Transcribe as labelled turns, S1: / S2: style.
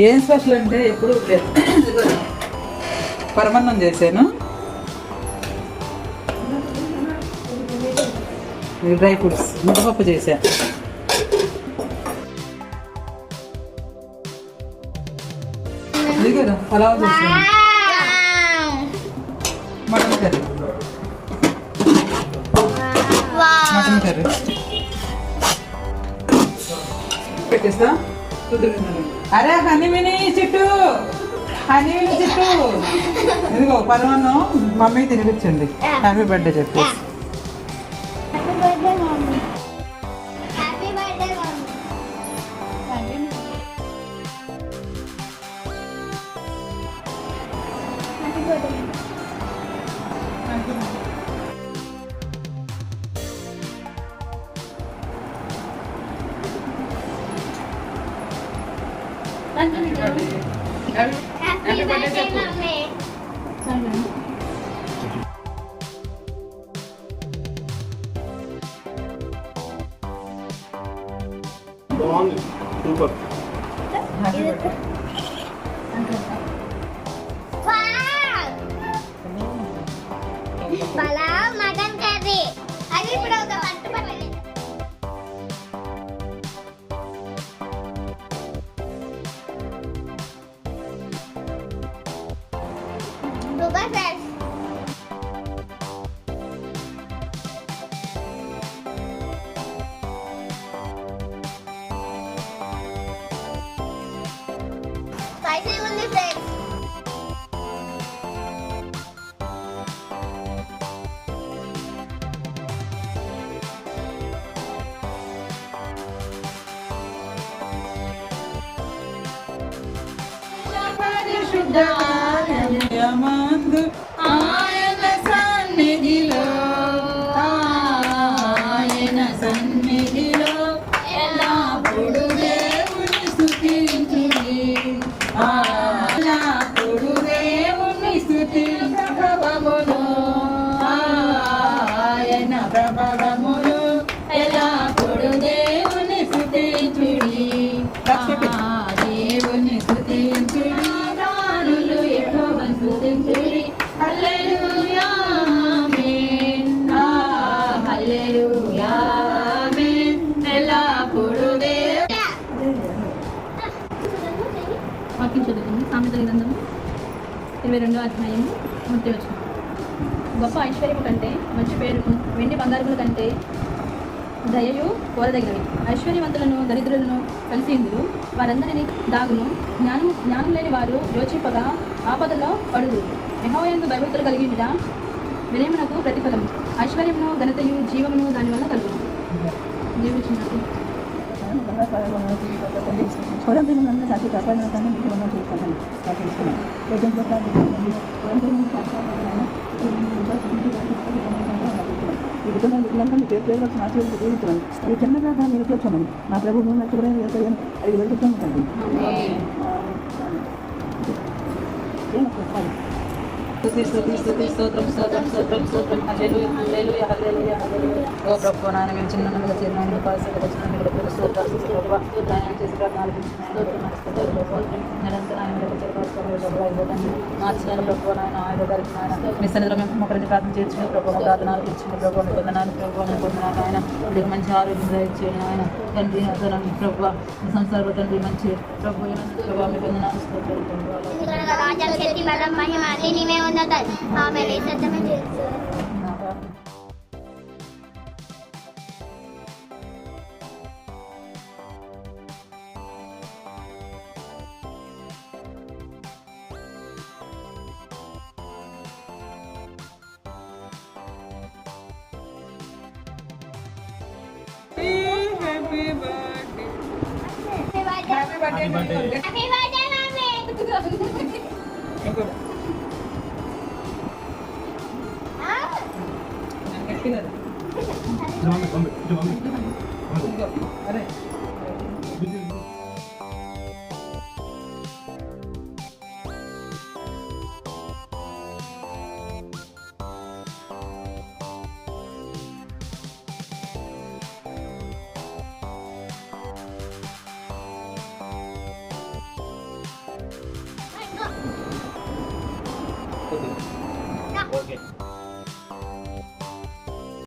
S1: ఏం స్పెషల్ అంటే ఎప్పుడు లేదు. పరమాన్నం చేశాను, డ్రై ఫ్రూట్స్ ముద్దపప్పు చేశాను. అది కదా పలావ్ చేశాను, మటన్ కర్రీ పెట్టేస్తా. అరే హనీమిని చెట్టు, హనీమిని చెట్టు ఇదిగో పరమాన్నం మమ్మీ తినిపించండి. హ్యాపీ బర్త్డే చెప్పేసి.
S2: Happy birthday, Mommy.
S3: Super.
S1: Happy birthday.
S2: Palaw, mutton curry. అది ఇప్పుడు ఒక పట్టు పట్టలేదు. Super fresh. Spicy ఉంది friends.
S1: పరిశుద్ధమందు ఆయన సన్నిధిలో, ఆయన సన్నిధిలో ఎల్లప్పుడు దేవుని స్తుతించుడి. ఎల్లప్పుడు దేవుని స్తుతించు ప్రభవములు, ఆయన ప్రభవములు ఎల్లప్పుడు దేవుని స్తుతించుడి. దేవుని స్తుతించుడి, రానులు యెహోవాను స్తుతించుడి. హల్లెలూయా ఆమేన్, హల్లెలూయా ఆమేన్. ఎల్లప్పుడు
S4: వాక్యం చదువుతుంది. సామెతల గ్రంథము 22వ అధ్యాయము 30వ వచనం. గొప్ప ఐశ్వర్యము కంటే మంచి పేరును వెండి బంగారముల కంటే దయయు కోరదగినవి. ఐశ్వర్యవంతులను దరిద్రులను కలిసి ఇందులు, వారందరినీ దాగును. జ్ఞానం లేని వారు యోచింపగా ఆపదలో పడుదు. యెహోవాయందు భయభక్తులు కలిగిన వినయమునకు ప్రతిఫలము. ఐశ్వర్యమును ఘనతయు జీవమును దానివల్ల కలుగును. దేవుడు చిన్నది.
S5: చిన్నగా దాన్ని వచ్చాను. నా ప్రభుత్వం నచ్చబడి అది వెళ్తున్నాను.
S1: ఓ ప్రభు నాయన మేము చిన్న చిన్న మార్చిన ప్రభు నాయన ఆయన గారికి నాయన మీ సన్నిధిలో మేము మొక్కరించి ప్రార్థన చేర్చుకుని ప్రభు ప్రార్థనలు ఇచ్చింది ప్రభు మీ పొందనాలు ప్రభు మేము పొందినాను ఆయన మీకు మంచి ఆరోగ్యం దయచేయండి ఆయన తండ్రి అతను ప్రభు సంసారంలో తండ్రి మంచి ప్రభు ప్రభు మీ పొందనాలు
S2: రాజా శక్తి బలం మహిమ అన్ని నీవే ఉన్నతాయి. ఆమేన్. సత్యమే చేస్తు హ్యాపీ బర్త్డే మమ్మీ.
S1: అరే
S3: కొద్దిగా